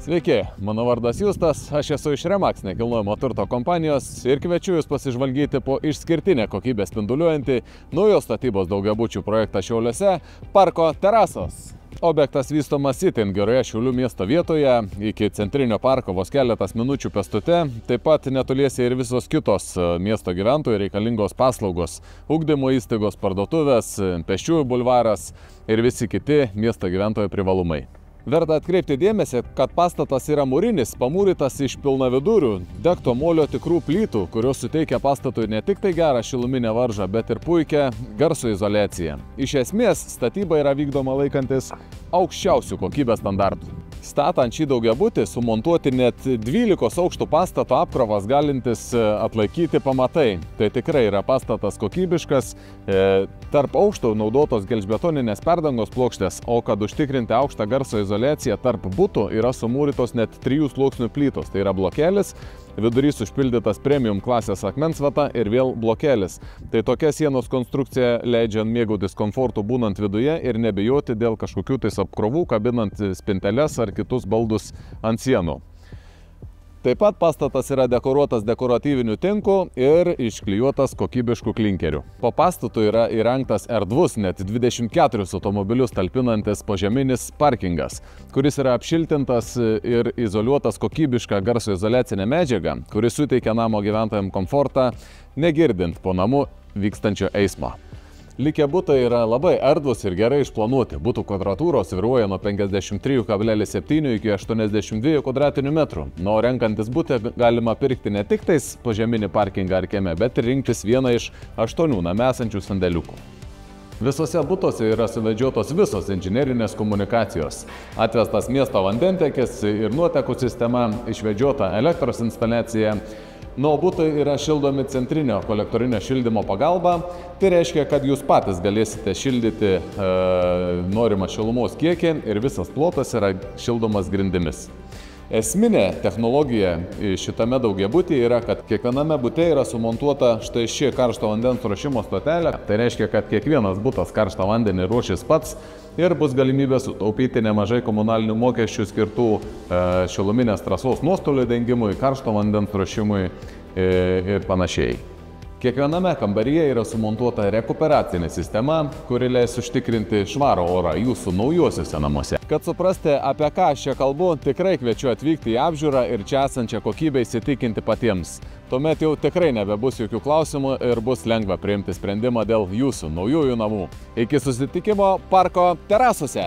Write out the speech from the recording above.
Sveiki, mano vardas Justas, aš esu iš Remax nekilnojamo turto kompanijos ir kviečiu Jūs pasižvalgyti po išskirtinę kokybę spinduliuojantį naujos statybos daugiabučių projektą Šiauliuose Parko terasos. Objektas vystomas itin geroje Šiaulių miesto vietoje, iki centrinio parko vos keletas minučių pėstute, taip pat netoliese ir visos kitos miesto gyventojų reikalingos paslaugos, ugdymo įstaigos, parduotuvės, pėsčiųjų bulvaras ir visi kiti miesto gyventojų privalumai. Verta atkreipti dėmesį, kad pastatas yra mūrinis, pamūrytas iš pilnavidurių, degto molio tikrų plytų, kurios suteikia pastatui ne tik tai gerą šiluminę varžą, bet ir puikią garso izoliaciją. Iš esmės, statyba yra vykdoma laikantis aukščiausių kokybės standartų. Statant šį daugiabutį sumontuoti net 12 aukštų pastato apkrovas galintis atlaikyti pamatai. Tai tikrai yra pastatas kokybiškas, tarp aukštų naudotos gelžbetoninės perdangos plokštės, o kad užtikrinti aukštą garso izoliaciją tarp butų yra sumūrytos net 3 sluoksnių plytos. Tai yra blokelis, vidurys užpildytas premium klasės akmens vata ir vėl blokelis. Tai tokia sienos konstrukcija leidžia mėgautis komfortu būnant viduje ir nebijoti dėl kažkokių tais apkrovų, kabinant spinteles ar kitus baldus ant sienų. Taip pat pastatas yra dekoruotas dekoratyviniu tinku ir išklijuotas kokybišku klinkeriu. Po pastatu yra įrengtas erdvus net 24 automobilius talpinantis požeminis parkingas, kuris yra apšiltintas ir izoliuotas kokybišką garso izoliacinę medžiagą, kuris suteikia namo gyventojams komfortą, negirdint po namu vykstančio eismo. Likę butai yra labai erdvūs ir gerai išplanuoti. Butų kvadratūros svyruoja nuo 53,7 iki 82 kvadratinių metrų. O renkantis butą galima pirkti ne tik tais požeminį parkingą ar kieme, bet ir rinktis vieną iš 8 name esančių sandėliukų. Visose butuose yra suvedžiotos visos inžinerinės komunikacijos. Atvestas miesto vandentekis ir nuotekų sistema, išvedžiota elektros instaliacija. O butai yra šildomi centrinio kolektorinio šildymo pagalba. Tai reiškia, kad jūs patys galėsite šildyti norimą šilumos kiekį ir visas plotas yra šildomas grindimis. Esminė technologija šitame daugiabutyje yra, kad kiekviename bute yra sumontuota štai ši karšto vandens ruošimo stotelė. Tai reiškia, kad kiekvienas butas karštą vandenį ruošis pats ir bus galimybė sutaupyti nemažai komunalinių mokesčių skirtų šiluminės trasos nuostolių dengimui, karšto vandens ruošimui ir panašiai. Kiekviename kambaryje yra sumontuota rekuperacinė sistema, kuri leis užtikrinti švarų orą jūsų naujuosiuose namuose. Kad suprasti, apie ką aš čia kalbu, tikrai kviečiu atvykti į apžiūrą ir čia esančią kokybę įsitikinti patiems. Tuomet jau tikrai nebebus jokių klausimų ir bus lengva priimti sprendimą dėl jūsų naujųjų namų. Iki susitikimo Parko terasose!